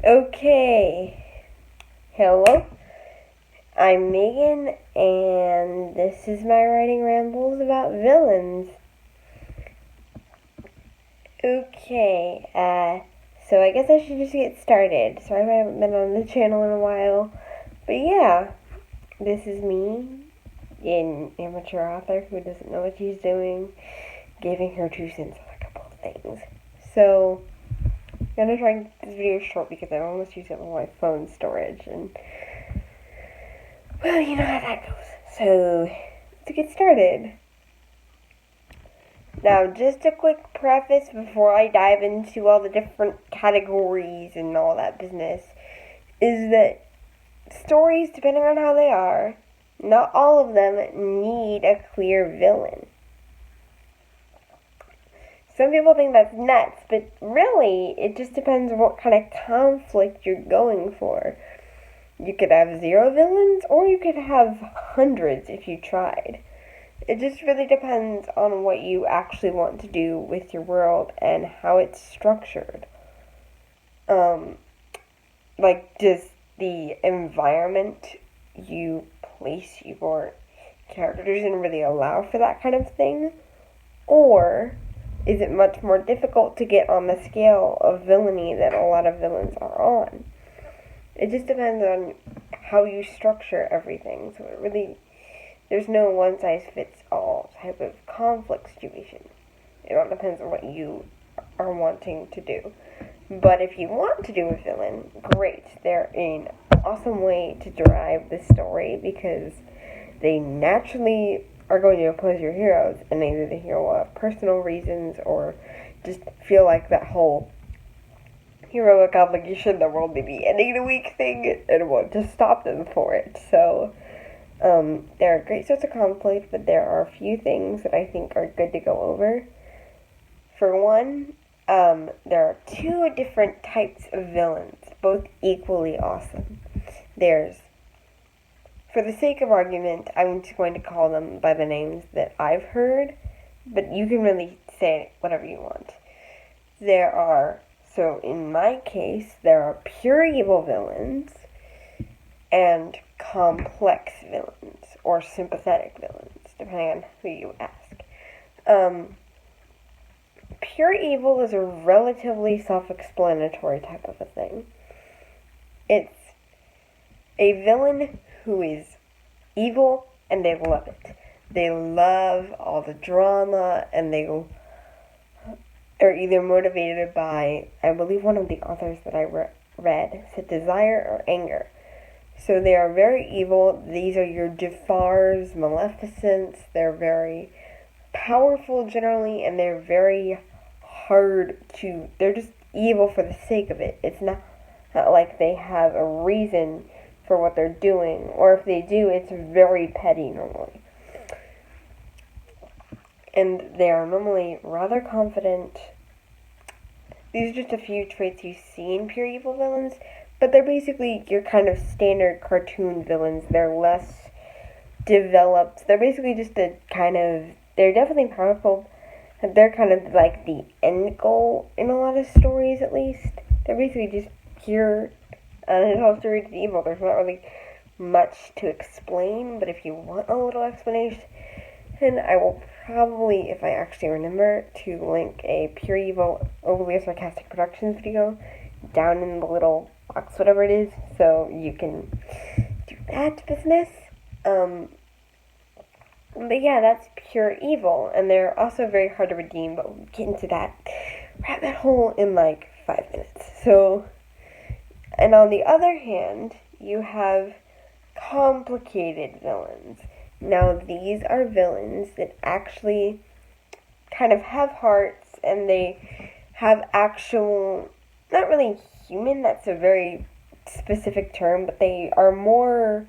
Okay, hello, I'm Megan, and this is my writing rambles about villains. Okay, so I guess I should just get started. Sorry if I haven't been on the channel in a while, but yeah, this is me, an amateur author who doesn't know what she's doing, giving her 2 cents on a couple of things. So, I'm gonna try and keep this video short because I almost used up all my phone storage, and well, you know how that goes. So, to get started. Now, just a quick preface before I dive into all the different categories and all that business is that stories, depending on how they are, not all of them need a clear villain. Some people think that's nuts, but really, it just depends on what kind of conflict you're going for. You could have 0 villains, or you could have hundreds if you tried. It just really depends on what you actually want to do with your world and how it's structured. Does the environment you place your characters in really allow for that kind of thing? Or is it much more difficult to get on the scale of villainy that a lot of villains are on? It just depends on how you structure everything. So there's no one-size-fits-all type of conflict situation. It all depends on what you are wanting to do. But if you want to do a villain, great. They're an awesome way to drive the story because they naturally are going to oppose your heroes, and either the hero will have personal reasons or just feel like that whole heroic obligation the world may be ending the weak thing and want to stop them for it. So there are great sorts of conflict, but there are a few things that I think are good to go over. For one, there are 2 different types of villains, both equally awesome. For the sake of argument, I'm just going to call them by the names that I've heard, but you can really say whatever you want. So in my case, there are pure evil villains and complex villains, or sympathetic villains, depending on who you ask. Pure evil is a relatively self-explanatory type of a thing. It's a villain who is evil and they love it. They love all the drama, and they are either motivated by, I believe one of the authors that I read said desire or anger. So they are very evil. These are your Jafars, Maleficents. They're very powerful generally, and they're very they're just evil for the sake of it. It's not like they have a reason for what they're doing, or if they do, it's very petty normally. And they are normally rather confident. These are just a few traits you see in pure evil villains, but they're basically your kind of standard cartoon villains. They're less developed. They're basically just they're definitely powerful. They're kind of like the end goal in a lot of stories, at least. They're basically just pure, unadulterated evil. There's not really much to explain, but if you want a little explanation, I will probably, if I actually remember, to link a pure evil, overly sarcastic productions video down in the little box, whatever it is, so you can do that business. But yeah, that's pure evil, and they're also very hard to redeem, but we'll get into that rabbit hole in like 5 minutes. So, and on the other hand, you have complicated villains. Now, these are villains that actually kind of have hearts, and they have actual, not really human, that's a very specific term, but they are more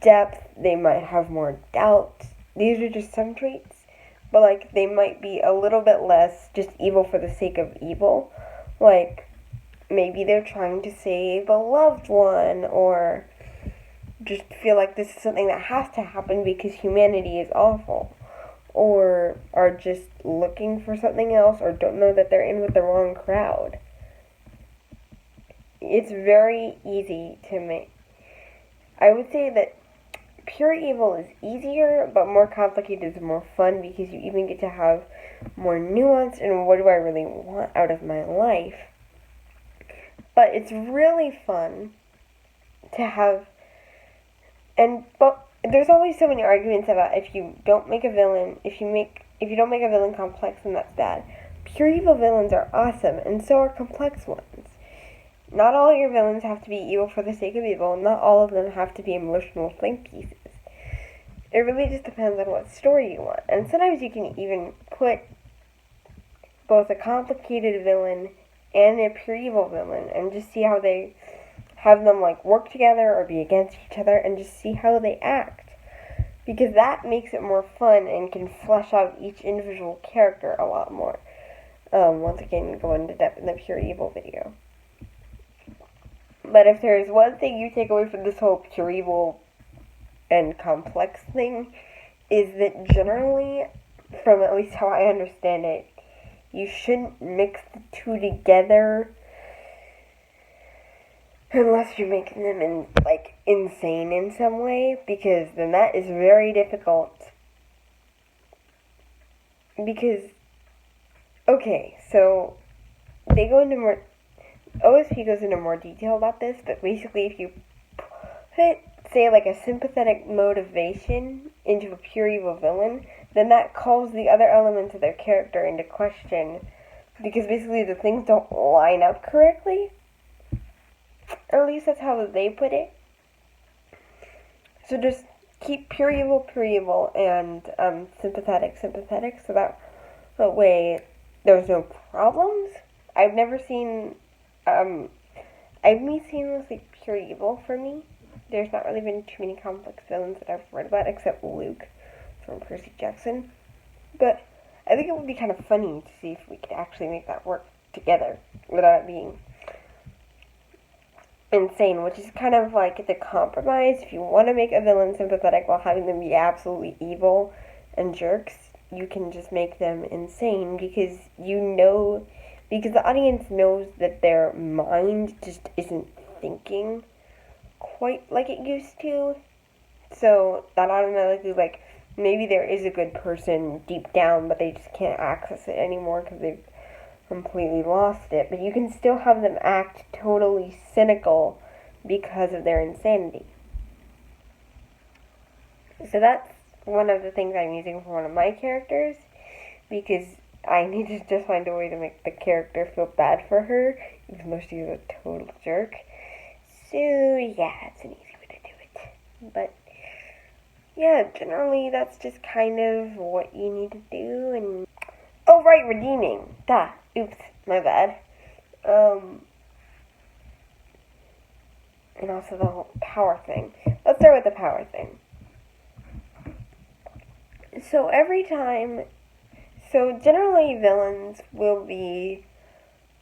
depth, they might have more doubt. These are just some traits, but like they might be a little bit less just evil for the sake of evil. Like maybe they're trying to save a loved one, or just feel like this is something that has to happen because humanity is awful, or are just looking for something else, or don't know that they're in with the wrong crowd. it's very easy to make. I would say that pure evil is easier, but more complicated is more fun because you even get to have more nuance and what do I really want out of my life. But it's really fun to have, but there's always so many arguments about if you don't make a villain, if you don't make a villain complex, then that's bad. Pure evil villains are awesome, and so are complex ones. Not all your villains have to be evil for the sake of evil, not all of them have to be emotional think pieces. It really just depends on what story you want. And sometimes you can even put both a complicated villain and a pure evil villain and just see how they have them like work together or be against each other and just see how they act. Because that makes it more fun and can flesh out each individual character a lot more. Once again, go into depth in the pure evil video. But if there's one thing you take away from this whole pure evil and complex thing, is that generally, from at least how I understand it, you shouldn't mix the two together unless you're making them insane in some way, because then that is very difficult. Because, okay, so they go into more, OSP goes into more detail about this, but basically if you put, say, like a sympathetic motivation into a pure evil villain, then that calls the other elements of their character into question, because basically the things don't line up correctly. Or at least that's how they put it. So just keep pure evil, and sympathetic, so that way there's no problems. I've never seen, I've seen mostly pure evil for me. There's not really been too many complex villains that I've read about, except Luke from Percy Jackson. But I think it would be kind of funny to see if we could actually make that work together without it being insane, which is kind of like the compromise. If you want to make a villain sympathetic while having them be absolutely evil and jerks, you can just make them insane because the audience knows that their mind just isn't thinking quite like it used to. So that automatically, maybe there is a good person deep down, but they just can't access it anymore because they've completely lost it. But you can still have them act totally cynical because of their insanity. So that's one of the things I'm using for one of my characters, because I need to just find a way to make the character feel bad for her, even though she's a total jerk. So yeah, it's an easy way to do it. But yeah, generally that's just kind of what you need to do. And oh right, redeeming. Oops, my bad. And also the whole power thing. Let's start with the power thing. So generally villains will be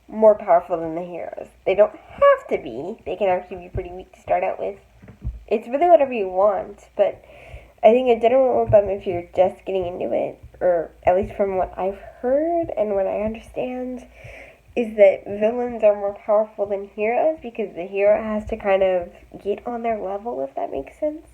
more powerful than the heroes. They don't have to be. They can actually be pretty weak to start out with. It's really whatever you want, but I think a general rule of thumb, if you're just getting into it, or at least from what I've heard and what I understand, is that villains are more powerful than heroes because the hero has to kind of get on their level, if that makes sense.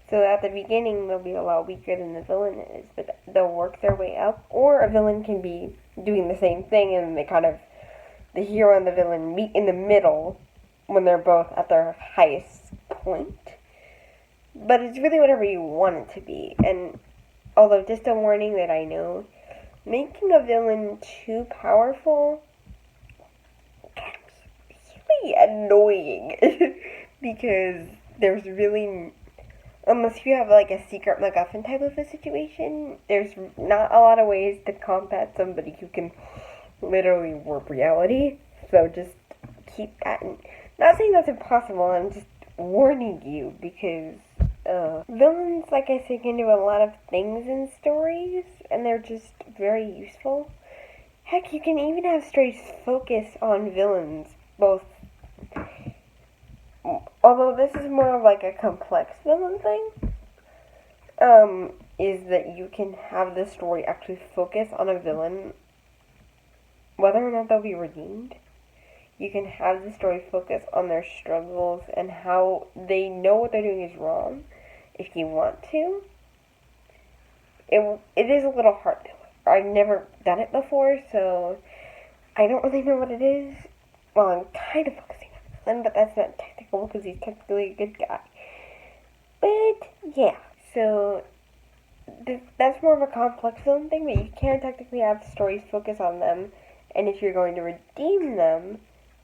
So at the beginning, they'll be a lot weaker than the villain is, but they'll work their way up. Or a villain can be doing the same thing, and the hero and the villain meet in the middle when they're both at their highest point. But it's really whatever you want it to be. And although, just a warning that I know, making a villain too powerful can be really annoying. Because there's really, unless you have a secret MacGuffin type of a situation, there's not a lot of ways to combat somebody who can literally warp reality. So just keep that. Not saying that's impossible, I'm just warning you, because villains, like I said, can do a lot of things in stories, and they're just very useful. Heck, you can even have straight focus on villains, both. Although this is more of a complex villain thing, is that you can have the story actually focus on a villain, whether or not they'll be redeemed. you can have the story focus on their struggles and how they know what they're doing is wrong if you want to. It is a little hard. I've never done it before, so I don't really know what it is. Well, I'm kind of focusing on the villain, but that's not technical because he's technically a good guy. But, yeah, so that's more of a complex villain thing, but you can technically have stories focus on them, and if you're going to redeem them,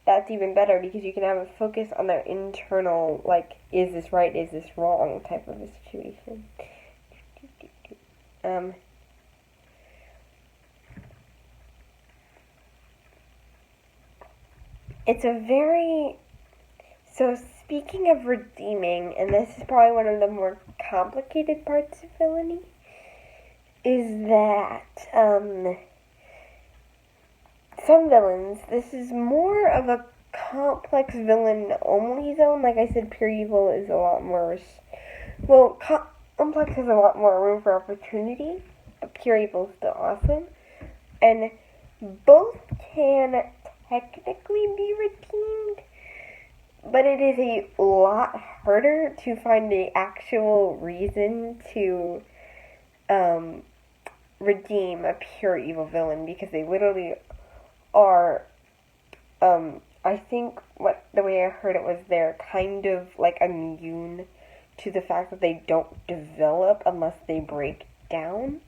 that's even better because you can have a focus on their internal, like, is this right, is this wrong type of a situation. It's a very... So, speaking of redeeming, and this is probably one of the more complicated parts of villainy, is that, some villains, this is more of a complex villain-only zone. Like I said, pure evil is a lot more... complex has a lot more room for opportunity, but pure evil is still awesome. And both can technically be redeemed, but it is a lot harder to find the actual reason to redeem a pure evil villain, because they literally are, I think the way I heard it was they're kind of like immune to the fact that they don't develop unless they break down.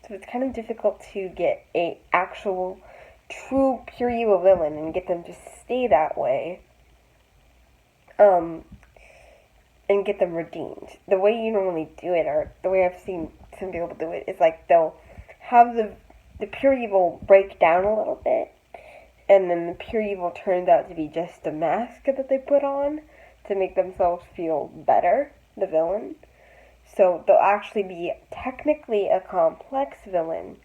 So it's kind of difficult to get a actual true pure evil villain and get them to stay that way, and get them redeemed. The way you normally do it, or the way I've seen some people do it, is like they'll have the pure evil break down a little bit, and then the pure evil turns out to be just a mask that they put on to make themselves feel better, the villain. So they'll actually be technically a complex villain,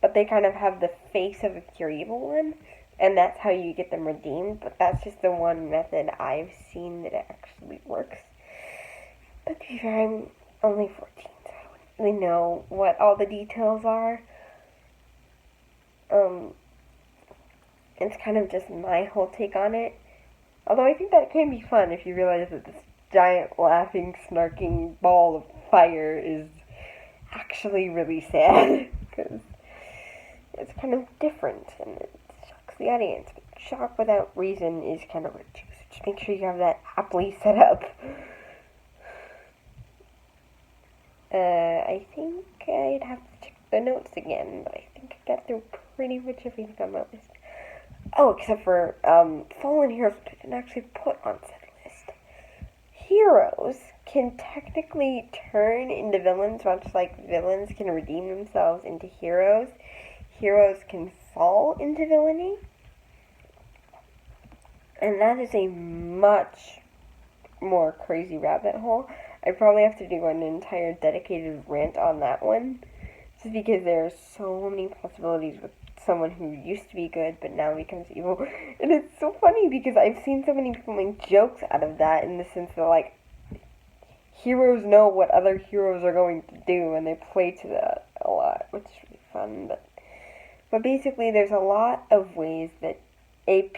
but they kind of have the face of a pure evil one, and that's how you get them redeemed. But that's just the one method I've seen that actually works. But to be fair, I'm only 14, so I wouldn't really know what all the details are. It's kind of just my whole take on it. Although I think that can be fun if you realize that this giant, laughing, snarking ball of fire is actually really sad, because it's kind of different, and it shocks the audience. But shock without reason is kind of rich, so just make sure you have that aptly set up. I think I'd have to check the notes again, but I think I got through pretty much everything on my list. Oh, except for fallen heroes, which I didn't actually put on said list. Heroes can technically turn into villains, much like villains can redeem themselves into heroes. Heroes can fall into villainy, and that is a much more crazy rabbit hole. I'd probably have to do an entire dedicated rant on that one, just because there are so many possibilities with someone who used to be good but now becomes evil. And it's so funny because I've seen so many people make jokes out of that, in the sense that, like, heroes know what other heroes are going to do and they play to that a lot, which is really fun. But basically there's a lot of ways that a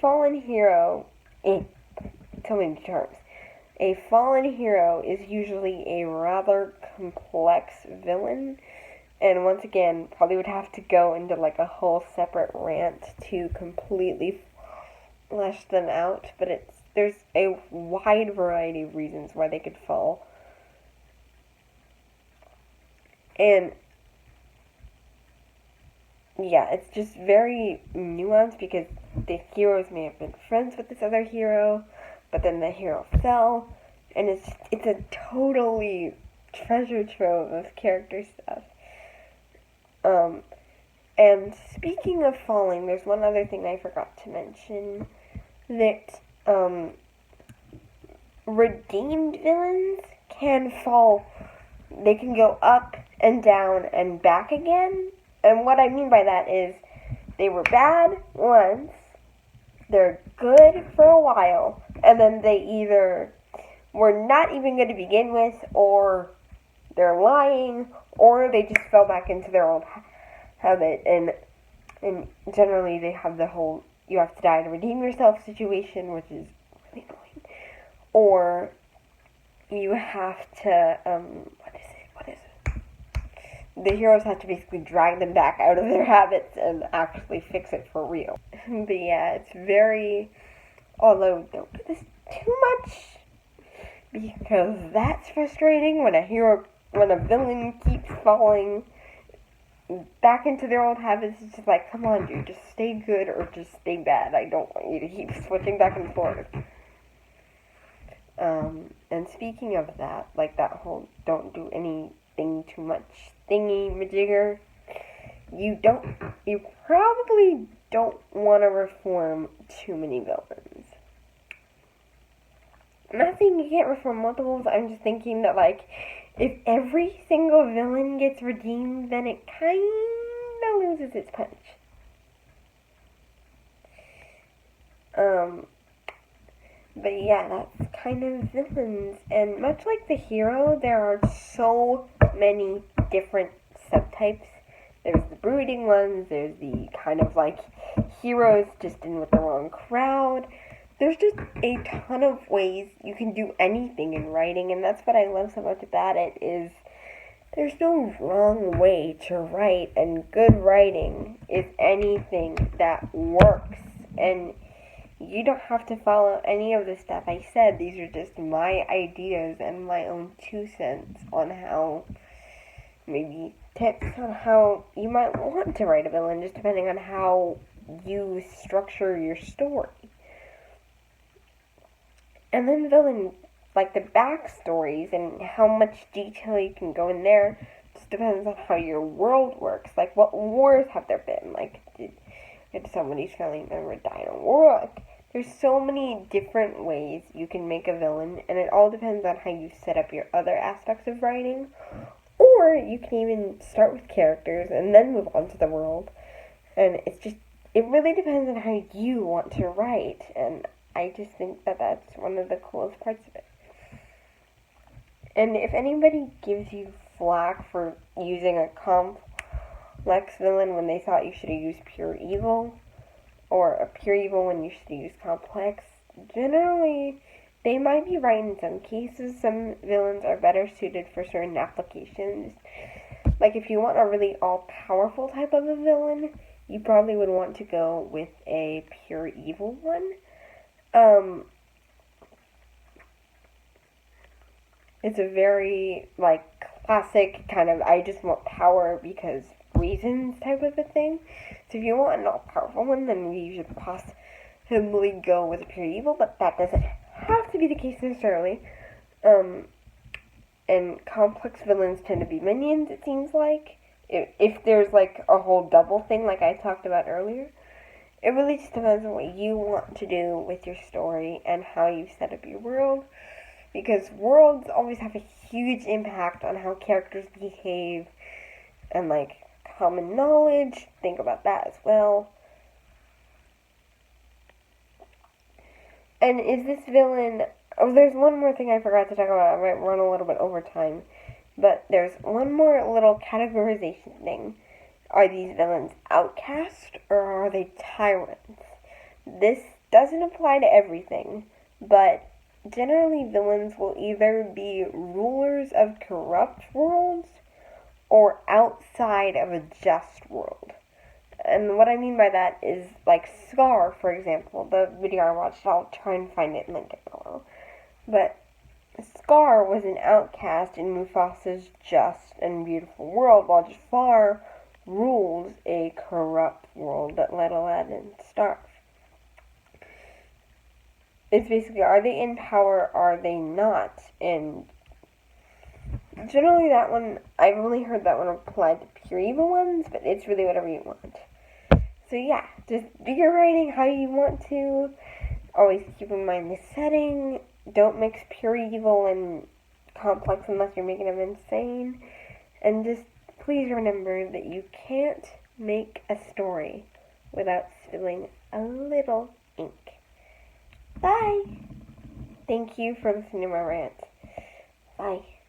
fallen hero, in so many terms, a fallen hero is usually a rather complex villain. And once again, probably would have to go into like a whole separate rant to completely flesh them out. But there's a wide variety of reasons why they could fall. And yeah, it's just very nuanced, because the heroes may have been friends with this other hero, but then the hero fell. And it's a totally treasure trove of character stuff. And speaking of falling, there's one other thing I forgot to mention, that, redeemed villains can fall, they can go up and down and back again, and what I mean by that is, they were bad once, they're good for a while, and then they either were not even good to begin with, or they're lying, or they just fell back into their old habit, and generally they have the whole you have to die to redeem yourself situation, which is really annoying. Or you have to, what is it? The heroes have to basically drag them back out of their habits and actually fix it for real. But yeah, it's very, although don't do this too much, because that's frustrating when a villain keeps falling back into their old habits. It's just like, come on, dude, just stay good or just stay bad. I don't want you to keep switching back and forth. And speaking of that, like that whole don't do anything too much thingy majigger, you probably don't want to reform too many villains. I'm not saying you can't reform multiples, I'm just thinking that, like, if every single villain gets redeemed, then it kinda loses its punch. But yeah, that's kind of villains. And much like the hero, there are so many different subtypes. There's the brooding ones, there's the kind of like heroes just in with the wrong crowd. There's just a ton of ways you can do anything in writing, and that's what I love so much about it, is there's no wrong way to write, and good writing is anything that works. And you don't have to follow any of the stuff I said. These are just my ideas and my own 2 cents on how, maybe tips on how you might want to write a villain, just depending on how you structure your story. And then villain, like the backstories and how much detail you can go in there, just depends on how your world works. Like, what wars have there been? Like, did somebody's family member die in a war? Like, there's so many different ways you can make a villain, and it all depends on how you set up your other aspects of writing. Or you can even start with characters and then move on to the world. And it really depends on how you want to write, and I just think that that's one of the coolest parts of it. And if anybody gives you flack for using a complex villain when they thought you should have used pure evil, or a pure evil when you should use complex, generally they might be right in some cases. Some villains are better suited for certain applications. Like, if you want a really all-powerful type of a villain, you probably would want to go with a pure evil one. It's a very, like, classic kind of, I just want power because reasons type of a thing. So if you want an all-powerful one, then you should possibly go with a pure evil, but that doesn't have to be the case necessarily. And complex villains tend to be minions, it seems like. If there's, like, a whole double thing like I talked about earlier. It really just depends on what you want to do with your story and how you set up your world. Because worlds always have a huge impact on how characters behave and, like, common knowledge. Think about that as well. And is this villain... Oh, there's one more thing I forgot to talk about. I might run a little bit over time. But there's one more little categorization thing. Are these villains outcast or are they tyrants? This doesn't apply to everything, but generally villains will either be rulers of corrupt worlds or outside of a just world. And what I mean by that is, like, Scar, for example, the video I watched, I'll try and find it and link it below. But Scar was an outcast in Mufasa's just and beautiful world, while Jafar rules a corrupt world that let Aladdin starve. It's basically, are they in power, are they not? And generally that one, I've only heard that one applied to pure evil ones, but it's really whatever you want. So yeah, just do your writing how you want to. Always keep in mind the setting. Don't mix pure evil and complex unless you're making them insane. And just please remember that you can't make a story without spilling a little ink. Bye! Thank you for listening to my rant. Bye.